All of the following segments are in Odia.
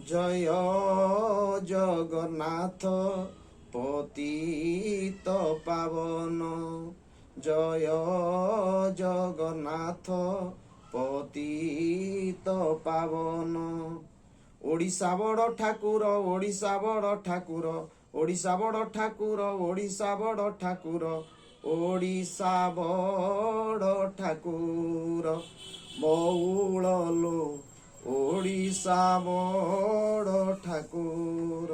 জয় জগন্নাথ পতিত পাবন, জয় জগন্নাথ পতিত পাবন। ওড়িশা বড় ঠাকুর, ওড়িশা বড় ঠাকুর, ওড়িশা বড় ঠাকুর, ওড়িশা বড় ঠাকুর, ওড়িশা বড় ঠাকুর। বউল লো ওড়িশা বড় ঠাকুর।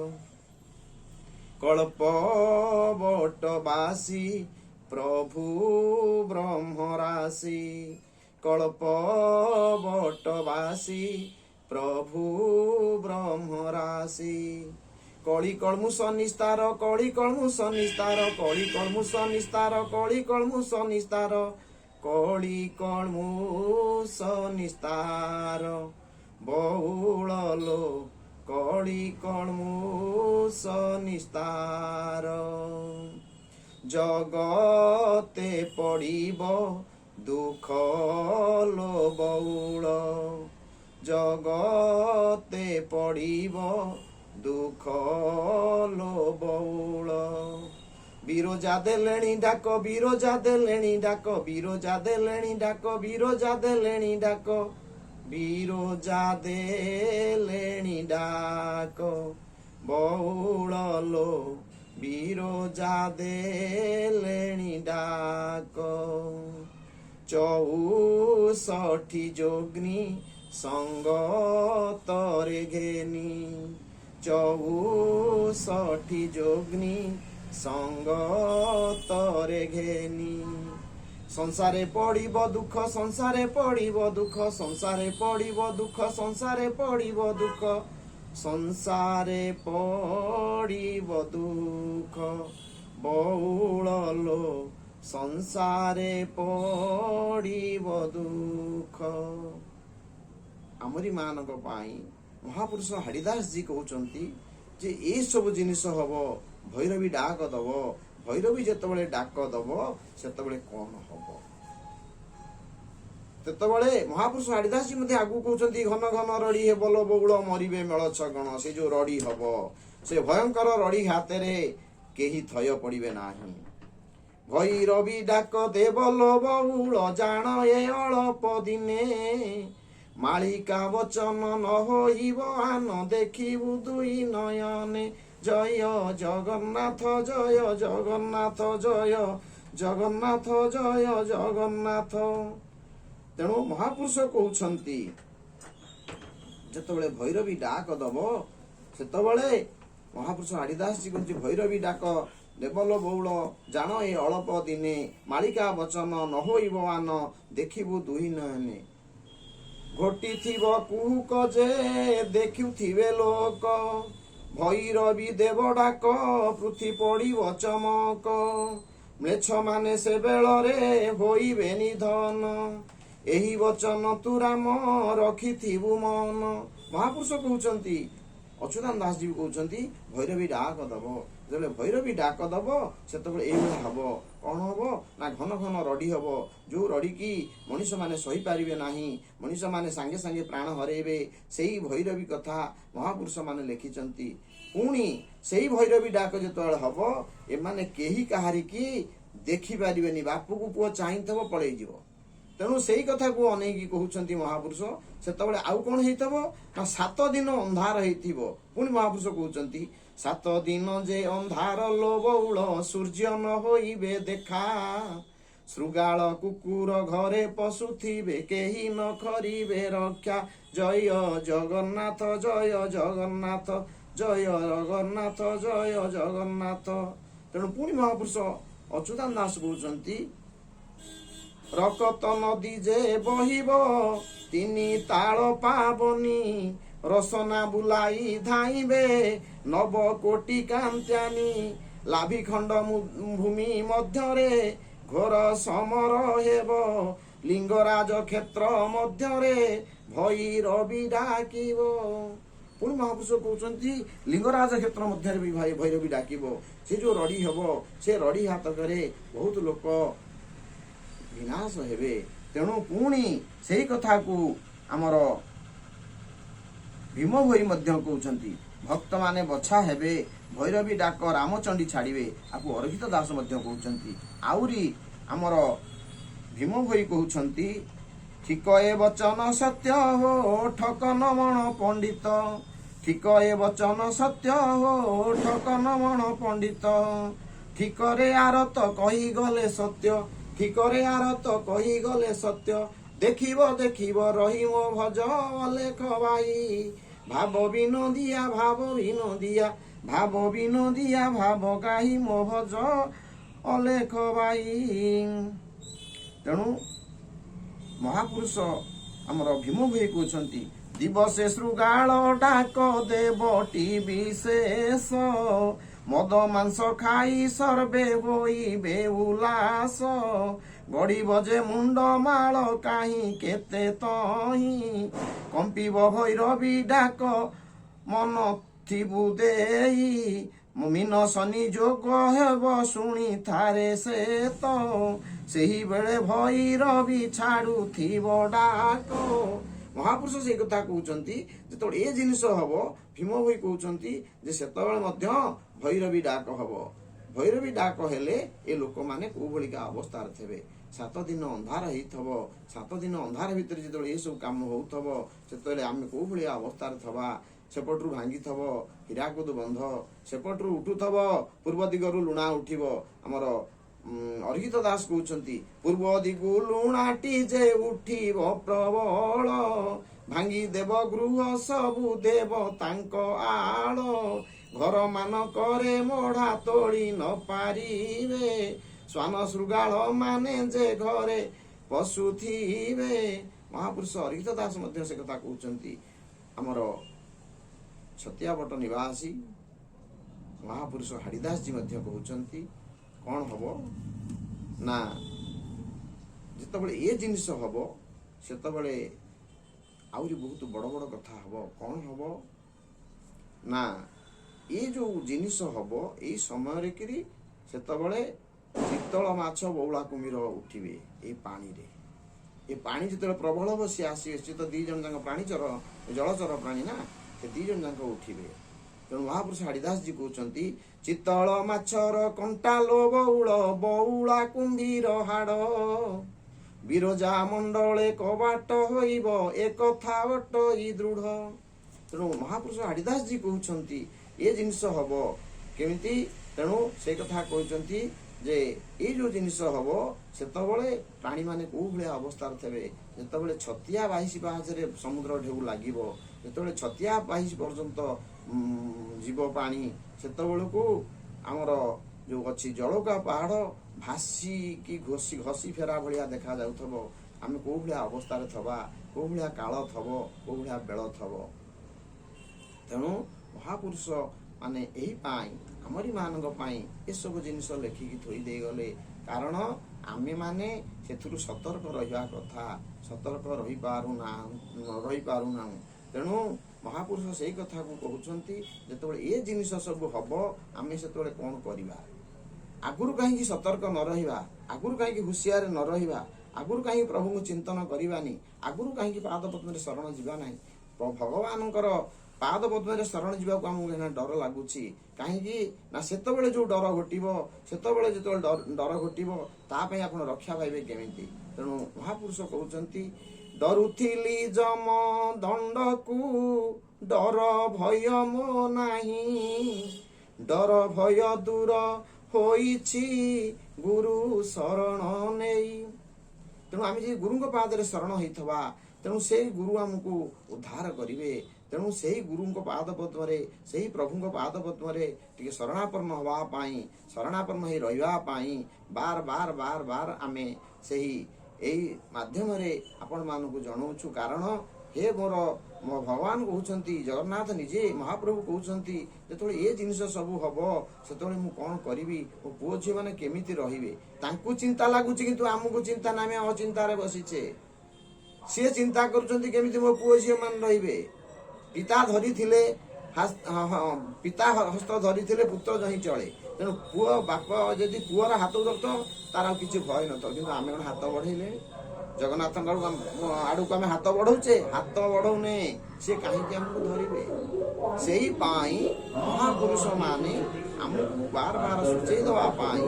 কল্পবটবাসী প্রভু ব্রহ্মরাশি, কল্পবটবাসী প্রভু ব্রহ্মরাশি। কଳି কলমুষ নিস্তার, কଳି কলমুষ নিস্তার, কଳି কলমুষ নিস্তার, কଳି কলমুষ নিস্তার, কଳି কলমুষ নিস্তার। বহুଳ লো କଳି କଳ୍ମୁଷ ନିସ୍ତାର। ଜଗତେ ପଡ଼ିବ ଦୁଃଖ ଲୋ ବଉଳ, ଜଗତେ ପଡ଼ିବ ଦୁଃଖ ଲୋ ବଉଳ। ବିରଜା ଦେଲେଣି ଡାକ, ବିରଜା ଦେଲେଣି ଡାକ, ବିରଜା ଦେଲେଣି ଡାକ, ବିରଜା ଦେଲେଣି ଡାକ, ବିରଜା ଦେଲେଣି ଡାକ। ବଉଳ ଲୋ ବିରଜା ଦେଲେଣି ଡାକ। ଚଉଷଠି ଯୋଗ୍ନି ସଙ୍ଗତରେ ଘେନି, ଚଉଷଠି ଯୋଗ୍ନି ସଙ୍ଗତରେ ଘେନି। ସଂସାରେ ପଡ଼ିବ ଦୁଃଖ, ସଂସାରେ ପଡ଼ିବ ଦୁଃଖ, ସଂସାରେ ପଡ଼ିବ ଦୁଃଖ, ସଂସାରେ ପଡ଼ିବ ଦୁଃଖ, ସଂସାରେ ପଡ଼ିବ ଦୁଃଖ। ବଉଳ ଲୋ ସଂସାରେ ପଡ଼ିବ ଦୁଃଖ। ଆମରି ମାନଙ୍କ ପାଇଁ ମହାପୁରୁଷ ହାଡ଼ିଦାସ ଜୀ କହୁଛନ୍ତି ଯେ ଏସବୁ ଜିନିଷ ହବ, ଭୈରବୀ ଡାକ ଦବ। ଭୈରବୀ ଯେତେବେଳେ ଡାକ ଦବ ସେତେବେଳେ କଣ ହବ? ସେତେବେଳେ ମହାପୁରୁଷ ହାଡ଼ିଦାସ ଜୀ ମଧ୍ୟ ଆଗକୁ କହୁଛନ୍ତି, ଘନ ଘନ ରଡ଼ି ହେବ ଲୋ ବଉଳ, ମରିବେ ମେଳ ଛଗଣ। ସେ ଯୋଉ ରଡ଼ି ହବ, ସେ ଭୟଙ୍କର ରଡ଼ି ହାତରେ କେହି ଥୟ ପଡ଼ିବେ ନାହିଁ। ଭୈରବୀ ଡାକ ଦେବ ଲୋ ବଉଳ, ଜାଣ ଏ ଅଳପ ଦିନେ, ମାଳିକା ବଚନ ନ ହୋଇବ ଆନ, ଦେଖିବୁ ଦୁଇ ନୟନେ। ଜୟ ଜଗନ୍ନାଥ, ଜୟ ଜଗନ୍ନାଥ, ଜୟ ଜଗନ୍ନାଥ, ଜୟ ଜଗନ୍ନାଥ। ତେଣୁ ମହାପୁରୁଷ କହୁଛନ୍ତି ଯେତେବେଳେ ଭୈରବୀ ଡାକ ଦବ ସେତେବେଳେ ମହାପୁରୁଷ ହାଡ଼ିଦାସ ଜୀ କହୁଛି, ଭୈରବୀ ଡାକ ଦେବଲ ବଉଳ, ଜାଣ ଏ ଅଳପ ଦିନେ, ମାଳିକା ବଚନ ନ ହୋଇବ ଆନ, ଦେଖିବୁ ଦୁଇ ନୟନେ। ଘୋଟିଥିବ କୁହୁକ ଯେ ଦେଖୁଥିବେ ଲୋକ, ଭୈରବୀ ଦେବ ଡାକ ପୃଥି ପଡ଼ିବ ଚମକ। ମ୍ଲେଚ୍ଛ ମାନେ ସେ ବେଳରେ ହୋଇବେ ନିଧନ, ଏହି ବଚନ ତୁ ରାମ ରଖିଥିବୁ ମନ। ମହାପୁରୁଷ କହୁଛନ୍ତି, ଅଚ୍ୟୁତାନନ୍ଦ ଦାସ ଜୀ କହୁଛନ୍ତି, ଭୈରବୀ ଡାକ ଦବ। ଯେତେବେଳେ ଭୈରବୀ ଡାକ ଦବ ସେତେବେଳେ ଏଇଭଳିଆ ହବ। କଣ ହବ ନା, ଘନ ଘନ ରଡ଼ି ହବ, ଯୋଉ ରଡ଼ି କି ମଣିଷ ମାନେ ସହିପାରିବେ ନାହିଁ, ମଣିଷ ମାନେ ସାଙ୍ଗେ ସାଙ୍ଗେ ପ୍ରାଣ ହରେଇବେ। ସେଇ ଭୈରବୀ କଥା ମହାପୁରୁଷ ମାନେ ଲେଖିଛନ୍ତି। ପୁଣି ସେଇ ଭୈରବୀ ଡାକ ଯେତେବେଳେ ହବ, ଏମାନେ କେହି କାହାରିକି ଦେଖିପାରିବେନି, ବାପକୁ ପୁଅ ଚାହିଁଥିବ ପଳେଇଯିବ। ତେଣୁ ସେଇ କଥାକୁ ଅନେଇକି କହୁଛନ୍ତି ମହାପୁରୁଷ, ସେତେବେଳେ ଆଉ କଣ ହେଇଥିବ ନା, 7 ଦିନ ଅନ୍ଧାର ହେଇଥିବ। ପୁଣି ମହାପୁରୁଷ କହୁଛନ୍ତି, 7 ଦିନ ଯେ ଅନ୍ଧାର ଲୋ ବଉଳ, ସୂର୍ଯ୍ୟ ନ ହୋଇବେ ଦେଖା, ଶୃଗାଳ କୁକୁର ଘରେ ପଶୁଥିବେ, କେହି ନ କରିବେ ରକ୍ଷା। ଜୟ ଜଗନ୍ନାଥ, ଜୟ ଜଗନ୍ନାଥ, ଜୟ ଜଗନ୍ନାଥ, ଜୟ ଜଗନ୍ନାଥ। ତେଣୁ ପୁଣି ମହାପୁରୁଷ ଅଚ୍ୟୁତାନନ୍ଦ ଦାସ କହୁଛନ୍ତି, ରକତ ନଦୀ ଯେ ବହିବ ତିନି ତାଳ ପାବନି, ରସନା ବୁଲାଇ ଧାଇଁବେ ନବ କୋଟି କାନ୍ତ୍ୟାନୀ। ଲାଭିଖଣ୍ଡ ଭୂମି ମଧ୍ୟରେ ଘୋର ସମର ହେବ, ଲିଙ୍ଗରାଜ କ୍ଷେତ୍ର ମଧ୍ୟରେ ଭୈରବୀ ଡାକିବ। ପୁଣି ମହାପୁରୁଷ କହୁଛନ୍ତି, ଲିଙ୍ଗରାଜ କ୍ଷେତ୍ର ମଧ୍ୟରେ ବି ଭୈରବୀ ଡାକିବ। ସେ ଯୋଉ ରଡ଼ି ହବ, ସେ ରଡ଼ି ହାତକରେ ବହୁତ ଲୋକ ବିନାଶ ହେବେ। ତେଣୁ ପୁଣି ସେଇ କଥାକୁ ଆମର ଭୀମ ଭୋଇ ମଧ୍ୟ କହୁଛନ୍ତି ଭକ୍ତମାନେ ବଛା ହେବେ ଭୈରବୀ ଡାକ ରାମଚଣ୍ଡୀ ଛାଡ଼ିବେ। ଆକୁ ଅରକ୍ଷିତ ଦାସ ମଧ୍ୟ କହୁଛନ୍ତି। ଆହୁରି ଆମର ଭୀମ ଭୋଇ କହୁଛନ୍ତି ଠିକ ଏ ବଚନ ସତ୍ୟ ହୋ ଠକ ନମଣ ପଣ୍ଡିତ, ଠିକ ଏ ବଚନ ସତ୍ୟ ହୋ ଠକ ନମଣ ପଣ୍ଡିତ, ଠିକରେ ଆରତ କହିଗଲେ ସତ୍ୟ, ଠିକରେ ଆରତ କହିଗଲେ ସତ୍ୟ, ଦେଖିବ ଦେଖିବ ରହିବ ଭଜ ଅଲେଖ ଭାଇ, ଭାବ ବିନୋଦିଆ ଭାବ ବିନୋଦିଆ ଭାବ ବିନୋଦିଆ ଭାବ ଗାହି ମୋ ଭଜ ଅଲେଖ ଭାଇ। ତେଣୁ ମହାପୁରୁଷ ଆମର ଭୀମ ଭୋଇ କହୁଛନ୍ତି ଦିବସେ ଶୃଗାଳ ଡାକ ଦେବଟି ବିଶେଷ, ମଦ ମାଂସ ଖାଇ ସର୍ବେ ହୋଇବେ ଉଲ୍ଲାସ, ଗଡ଼ିବ ଯେ ମୁଣ୍ଡ ମାଳ କାହିଁ କେତେ ତହିଁ, କମ୍ପିବ ଭୈରବୀ ଡାକ ମନ ଥିବୁ ଦେଇ, ମିନ ଶନି ଯୋଗ ହେବ ଶୁଣି ଥାରେ ସେ ତ, ସେହି ବେଳେ ଭୈରବୀ ଛାଡୁଥିବ ଡାକ। ମହାପୁରୁଷ ସେଇ କଥା କହୁଛନ୍ତି ଯେତେବେଳେ ଏ ଜିନିଷ ହବ ଭୀମ ଭୋଇ କହୁଛନ୍ତି ଯେ ସେତେବେଳେ ମଧ୍ୟ ଭୈରବୀ ଡାକ ହବ। ଭୈରବୀ ଡାକ ହେଲେ ଏ ଲୋକମାନେ କୋଉ ଭଳିକା ଅବସ୍ଥାରେ ଥିବେ। 7 ଦିନ ଅନ୍ଧାର ହେଇଥିବ, 7 ଦିନ ଅନ୍ଧାର ଭିତରେ ଯେତେବେଳେ ଏସବୁ କାମ ହଉଥିବ ସେତେବେଳେ ଆମେ କୋଉ ଭଳିଆ ଅବସ୍ଥାରେ ଥିବା। ସେପଟରୁ ଭାଙ୍ଗିଥିବ ହୀରାକୁଦ ବନ୍ଧ, ସେପଟରୁ ଉଠୁଥିବ ପୂର୍ବ ଦିଗରୁ ଲୁଣା ଉଠିବ। ଆମର ଅରକ୍ଷିତ ଦାସ କହୁଛନ୍ତି ପୂର୍ବ ଦିଗୁ ଲୁଣାଟି ଯେ ଉଠିବ ପ୍ରବଳ, ଭାଙ୍ଗି ଦେବ ଗୃହ ସବୁ ଦେବ ତାଙ୍କ ଆଳ, ଘର ମାନଙ୍କରେ ମଢା ତୋଳି ନ ପାରିବେ, ଶ୍ୱାନ ଶୃଗାଳ ମାନେ ଯେ ଘରେ ପଶୁଥିବେ। ମହାପୁରୁଷ ଅରକ୍ଷିତ ଦାସ ମଧ୍ୟ ସେ କଥା କହୁଛନ୍ତି। ଆମର ଛତିଆବଟ ନିବାସୀ ମହାପୁରୁଷ ହାଡ଼ିଦାସଜୀ ମଧ୍ୟ କହୁଛନ୍ତି କଣ ହବ ନା ଯେତେବେଳେ ଏ ଜିନିଷ ହବ ସେତେବେଳେ ଆହୁରି ବହୁତ ବଡ଼ ବଡ଼ କଥା ହବ। କଣ ହବ ନା ଏ ଯୋଉ ଜିନିଷ ହବ ଏଇ ସମୟରେ କିରି ସେତେବେଳେ ଚିତ୍ତଳ ମାଛ ବଉଳା କୁମ୍ଭୀର ଉଠିବେ ଏଇ ପାଣିରେ। ଏ ପାଣି ଯେତେବେଳେ ପ୍ରବଳ ହବ ସିଏ ଆସିବେ, ସିଏ ତ 2 ଜଣ ଯାକ ପ୍ରାଣୀଚର ଜଳଚର ପ୍ରାଣୀ ନା, ସେ 2 ଜଣ ଯାକ ଉଠିବେ। ତେଣୁ ମହାପୁରୁଷ ହାଡ଼ିଦାସଜୀ କହୁଛନ୍ତି ଚିତ୍ତଳ ମାଛର କଣ୍ଟା ଲୋ ବଉଳ, ବଉଳା କୁମ୍ଭୀର ହାଡ଼, ବିରଜା ମଣ୍ଡଳେ କବାଟ ହୋଇବ ଏ କଥା ଅଟଇ ଦୃଢ। ତେଣୁ ମହାପୁରୁଷ ହାଡ଼ିଦାସଜୀ କହୁଛନ୍ତି ଏ ଜିନିଷ ହବ କେମିତି। ତେଣୁ ସେ କଥା କହିଛନ୍ତି ଯେ ଏଇ ଯୋଉ ଜିନିଷ ହବ ସେତେବେଳେ ପ୍ରାଣୀମାନେ କୋଉ ଭଳିଆ ଅବସ୍ଥାରେ ଥିବେ। ଯେତେବେଳେ 36 ପାହାଚରେ ସମୁଦ୍ର ଢେଉ ଲାଗିବ, ଯେତେବେଳେ 36 ପର୍ଯ୍ୟନ୍ତ ଯିବ ପାଣି, ସେତେବେଳକୁ ଆମର ଯୋଉ ଅଛି ଜଳକା ପାହାଡ ଭାସିକି ଘଷି ଫେରା ଭଳିଆ ଦେଖା ଯାଉଥିବ। ଆମେ କୋଉ ଭଳିଆ ଅବସ୍ଥାରେ ଥିବା, କୋଉ ଭଳିଆ କାଳ ଥବ, କୋଉ ଭଳିଆ ବେଳ ଥବ। ତେଣୁ ମହାପୁରୁଷ ମାନେ ଏଇ ପାଇଁ ଆମରି ମାନଙ୍କ ପାଇଁ ଏସବୁ ଜିନିଷ ଲେଖିକି ଥୋଇ ଦେଇଗଲେ। କାରଣ ଆମେ ମାନେ ସେଥିରୁ ସତର୍କ ରହିବା କଥା, ସତର୍କ ରହିପାରୁନାହୁଁ। ତେଣୁ ମହାପୁରୁଷ ସେଇ କଥାକୁ କହୁଛନ୍ତି ଯେତେବେଳେ ଏ ଜିନିଷ ସବୁ ହବ ଆମେ ସେତେବେଳେ କଣ କରିବା। ଆଗରୁ କାହିଁକି ସତର୍କ ନ ରହିବା, ଆଗରୁ କାହିଁକି ହୁସିଆର ନ ରହିବା, ଆଗରୁ କାହିଁକି ପ୍ରଭୁଙ୍କୁ ଚିନ୍ତନ କରିବାନି, ଆଗରୁ କାହିଁକି ପାଦ ପଦ୍ମରେ ଶରଣ ଯିବା ନାହିଁ। ଭଗବାନଙ୍କର ପାଦ ପଦ୍ମରେ ଶରଣ ଯିବାକୁ ଆମକୁ ଡର ଲାଗୁଛି କାହିଁକି ନା ସେତେବେଳେ ଯୋଉ ଡର ଘଟିବ, ସେତେବେଳେ ଯେତେବେଳେ ଡର ଘଟିବ ତା ପାଇଁ ଆପଣ ରକ୍ଷା ପାଇବେ କେମିତି। ତେଣୁ ମହାପୁରୁଷ କହୁଛନ୍ତି ଡରୁଥିଲି ଯମ ଦଣ୍ଡକୁ ଡର ଭୟ ମୋ ନାହିଁ, ଡର ଭୟ ଦୂର ହୋଇଛି ଗୁରୁ ଶରଣ ନେଇ। ତେଣୁ ଆମେ ଯଦି ଗୁରୁଙ୍କ ପାଦରେ ଶରଣ ହେଇଥିବା ତେଣୁ ସେଇ ଗୁରୁ ଆମକୁ ଉଦ୍ଧାର କରିବେ। ତେଣୁ ସେଇ ଗୁରୁଙ୍କ ପାଦ ପଦ୍ମରେ, ସେଇ ପ୍ରଭୁଙ୍କ ପାଦ ପଦ୍ମରେ ଟିକେ ଶରଣାପନ୍ନ ହେବା ପାଇଁ, ଶରଣାପନ୍ନ ହେଇ ରହିବା ପାଇଁ ବାର ଆମେ ସେହି ଏଇ ମାଧ୍ୟମରେ ଆପଣମାନଙ୍କୁ ଜଣାଉଛୁ। କାରଣ ହେ ମୋ ଭଗବାନ କହୁଛନ୍ତି, ଜଗନ୍ନାଥ ନିଜେ ମହାପ୍ରଭୁ କହୁଛନ୍ତି ଯେତେବେଳେ ଏ ଜିନିଷ ସବୁ ହବ ସେତେବେଳେ ମୁଁ କଣ କରିବି, ମୋ ପୁଅ ଝିଅ ମାନେ କେମିତି ରହିବେ। ତାଙ୍କୁ ଚିନ୍ତା ଲାଗୁଛି କିନ୍ତୁ ଆମକୁ ଚିନ୍ତା ନାହିଁ, ଆମେ ଅଚିନ୍ତାରେ ବସିଛେ। ସିଏ ଚିନ୍ତା କରୁଛନ୍ତି କେମିତି ମୋ ପୁଅ ଝିଅ ମାନେ ରହିବେ। ପିତା ହସ୍ତ ଧରିଥିଲେ ପୁତ୍ର ଯହିଁ ଚଳେ। ତେଣୁ ପୁଅ ବାପ ଯଦି ପୁଅର ହାତ ଧରିଥିବ ତାର କିଛି ଭୟ ନଥିବ, କିନ୍ତୁ ଆମେ କଣ ହାତ ବଢେଇଲେଣି। ଜଗନ୍ନାଥଙ୍କ ଆଡ଼କୁ ଆମେ ହାତ ବଢଉଛେ, ହାତ ବଢଉନେ, ସେ କାହିଁକି ଆମକୁ ଧରିବେ? ସେଇପାଇଁ ମହାପୁରୁଷ ମାନେ ଆମକୁ ବାର ବାର ସୂଚେଇ ଦେବା ପାଇଁ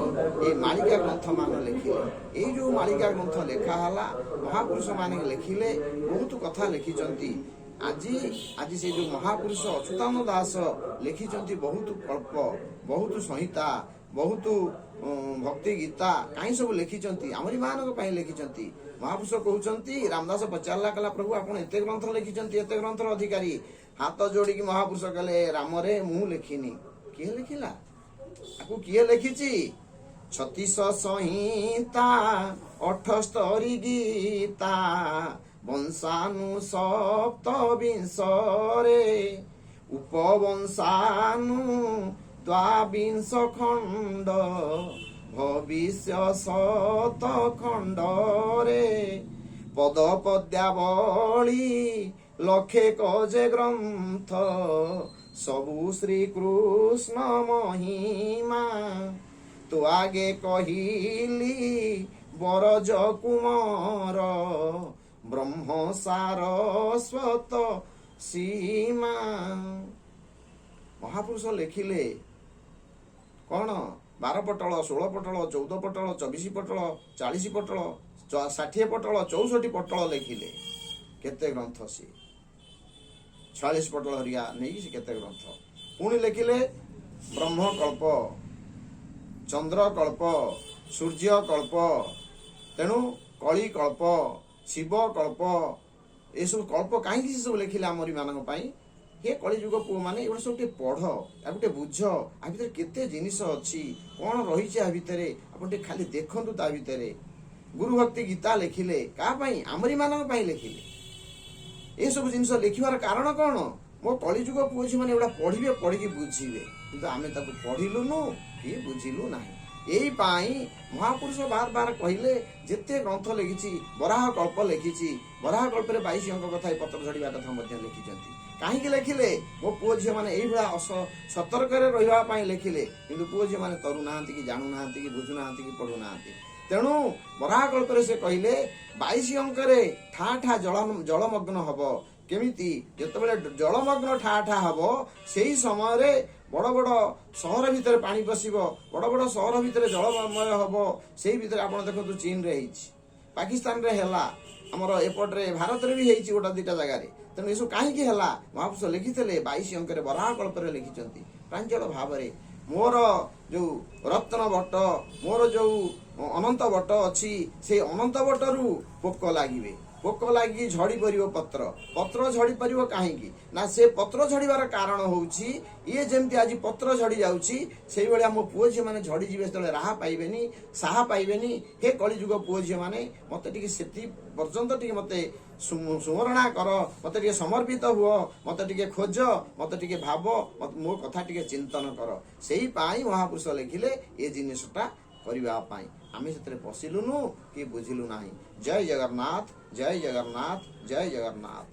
ଏ ମାଳିକା ଗ୍ରନ୍ଥ ମାନ ଲେଖିଲେ। ଏଇ ଯୋଉ ମାଳିକା ଗ୍ରନ୍ଥ ଲେଖା ହେଲା, ମହାପୁରୁଷ ମାନେ ଲେଖିଲେ, ବହୁତ କଥା ଲେଖିଛନ୍ତି। ଆଜି ସେ ଯୋଉ ମହାପୁରୁଷ ଅଚ୍ୟୁତାନନ୍ଦ ଦାସ ଲେଖିଛନ୍ତି ବହୁତ କଳ୍ପ, ବହୁତ ସଂହିତା, ବହୁତ ଭକ୍ତି ଗୀତା, କାହିଁ ସବୁ ଲେଖିଛନ୍ତି? ଆମରି ମାନଙ୍କ ପାଇଁ ଲେଖିଛନ୍ତି। ମହାପୁରୁଷ କହୁଛନ୍ତି, ରାମଦାସ ପଚାରିଲା, କହିଲା ପ୍ରଭୁ ଆପଣ ଏତେ ଗ୍ରନ୍ଥ ଲେଖିଛନ୍ତି, ଏତେ ଗ୍ରନ୍ଥର ଅଧିକାରୀ? ହାତ ଯୋଡ଼ିକି ମହାପୁରୁଷ କହିଲେ, ରାମରେ ମୁଁ ଲେଖିନି। କିଏ ଲେଖିଲା? ଆକୁ କିଏ ଲେଖିଛି? 36 ସଂହିତା 78 ଗୀତା ବଂଶାନୁ ସପ୍ତବିଂଶରେ ଉପବଂଶାନୁ ଦ୍ୱାବିଂଶ ଖଣ୍ଡ ଭବିଷ୍ୟ ଶତ ଖଣ୍ଡରେ ପଦ ପଦ୍ୟାବଳୀ ଲକ୍ଷେ କଜେ ଗ୍ରନ୍ଥ ସବୁ ଶ୍ରୀକୃଷ୍ଣ ମହିମା ତୁ ଆଗେ କହିଲି ବରଜ କୁମର ବ୍ରହ୍ମ ସାରସ୍ୱତ ସୀମା। ମହାପୁରୁଷ ଲେଖିଲେ କଣ? 12 ପଟଳ, 16 ପଟଳ, 14 ପଟଳ, 24 ପଟଳ, 40 ପଟଳ, 60 ପଟଳ, 64 ପଟଳ ଲେଖିଲେ। କେତେ ଗ୍ରନ୍ଥ ସିଏ? 46 ପଟଳ ହରିଆ ନେଇକି ସେ କେତେ ଗ୍ରନ୍ଥ। ପୁଣି ଲେଖିଲେ ବ୍ରହ୍ମକଳ୍ପ, ଚନ୍ଦ୍ରକଳ୍ପ, ସୂର୍ଯ୍ୟକଳ୍ପ, ତେଣୁ କଳିକଳ୍ପ, ଶିବକଳ୍ପ, ଏସବୁ କଳ୍ପ କାହିଁକି ସେ ସବୁ ଲେଖିଲେ? ଆମରି ମାନଙ୍କ ପାଇଁ। ହେ କଳିଯୁଗ ପୁଅ ମାନେ, ଏଗୁଡ଼ା ସବୁ ଟିକେ ପଢ, ଆକୁ ଟିକେ ବୁଝ, ଆ ଭିତରେ କେତେ ଜିନିଷ ଅଛି, କଣ ରହିଛି ଆ ଭିତରେ, ଆପଣ ଟିକେ ଖାଲି ଦେଖନ୍ତୁ ତା ଭିତରେ। ଗୁରୁ ଭକ୍ତି ଗୀତା ଲେଖିଲେ, କାହା ପାଇଁ? ଆମରି ମାନଙ୍କ ପାଇଁ ଲେଖିଲେ। ଏସବୁ ଜିନିଷ ଲେଖିବାର କାରଣ କଣ? ମୋ କଳିଯୁଗ ପୁଅ ଝିଅ ମାନେ ଏଗୁଡ଼ା ପଢିବେ, ପଢିକି ବୁଝିବେ, କିନ୍ତୁ ଆମେ ତାକୁ ପଢିଲୁନୁ କି ବୁଝିଲୁ ନାହିଁ। ଏଇପାଇଁ ମହାପୁରୁଷ ବାର ବାର କହିଲେ, ଯେତେ ଗ୍ରନ୍ଥ ଲେଖିଛି, ବରାହ କଳ୍ପ ଲେଖିଛି, ବରାହ କଳ୍ପରେ 22 ଅଙ୍କ କଥା, ଏ ପତ୍ର ଝଡ଼ିବା କଥା ମଧ୍ୟ ଲେଖିଛନ୍ତି। କାହିଁକି ଲେଖିଲେ? ମୋ ପୁଅ ଝିଅ ମାନେ ଏଇଭଳିଆ ସତର୍କରେ ରହିବା ପାଇଁ ଲେଖିଲେ, କିନ୍ତୁ ପୁଅ ଝିଅ ମାନେ ତରୁ ନାହାନ୍ତି, କି ଜାଣୁନାହାନ୍ତି, କି ବୁଝୁନାହାନ୍ତି, କି ପଢୁନାହାନ୍ତି। ତେଣୁ ବରାହ କଳ୍ପରେ ସେ କହିଲେ 22 ଅଙ୍କରେ ଠା ଠା ଜଳମଗ୍ନ ହବ। କେମିତି? ଯେତେବେଳେ ଜଳମଗ୍ନ ଠା ଠା ହବ, ସେଇ ସମୟରେ ବଡ଼ ବଡ଼ ସହର ଭିତରେ ପାଣି ପଶିବ, ବଡ଼ ବଡ଼ ସହର ଭିତରେ ଜଳମୟ ହବ। ସେଇ ଭିତରେ ଆପଣ ଦେଖନ୍ତୁ, ଚୀନରେ ହେଇଛି, ପାକିସ୍ତାନରେ ହେଲା, ଆମର ଏପଟରେ ଭାରତରେ ବି ହେଇଛି ଗୋଟେ ଦିଟା ଜାଗାରେ। ତେଣୁ ଏସବୁ କାହିଁକି ହେଲା? ମହାପୁରୁଷ ଲେଖିଥିଲେ 22 ଅଙ୍କରେ, ବରାହ କଳ୍ପରେ ଲେଖିଛନ୍ତି ପ୍ରାଞ୍ଜଳ ଭାବରେ। ମୋର ଯୋଉ ରତ୍ନ ବଟ, ମୋର ଯୋଉ ଅନନ୍ତ ବଟ ଅଛି, ସେଇ ଅନନ୍ତ ବଟରୁ ପୋକ ଲାଗିବେ, ପୋକ ଲାଗି ଝଡ଼ି ପାରିବ ପତ୍ର, ପତ୍ର ଝଡ଼ି ପାରିବ କାହିଁକି? ନା ସେ ପତ୍ର ଝଡ଼ିବାର କାରଣ ହଉଛି, ଇଏ ଯେମିତି ଆଜି ପତ୍ର ଝଡ଼ି ଯାଉଛି, ସେଇଭଳିଆ ମୋ ପୁଅ ଝିଅ ମାନେ ଝଡ଼ିଯିବେ। ଯେତେବେଳେ ରାହା ପାଇବେନି, ସାହା ପାଇବେନି, ହେ କଳିଯୁଗ ପୁଅ ଝିଅ ମାନେ, ମତେ ଟିକେ ସେତି ପର୍ଯ୍ୟନ୍ତ ଟିକେ ମତେ ସୁମରଣା କର, ମତେ ଟିକେ ସମର୍ପିତ ହୁଅ, ମତେ ଟିକେ ଖୋଜ, ମତେ ଟିକେ ଭାବ, ମୋ କଥା ଟିକେ ଚିନ୍ତନ କର। ସେଇପାଇଁ ମହାପୁରୁଷ ଲେଖିଲେ ଏ ଜିନିଷଟା କରିବା ପାଇଁ। ଆମେ ସେଥିରେ ପଶିଲୁନୁ କି ବୁଝିଲୁ ନାହିଁ। ଜୟ ଜଗନ୍ନାଥ, ଜୟ ଜଗନ୍ନାଥ, ଜୟ ଜଗନ୍ନାଥ।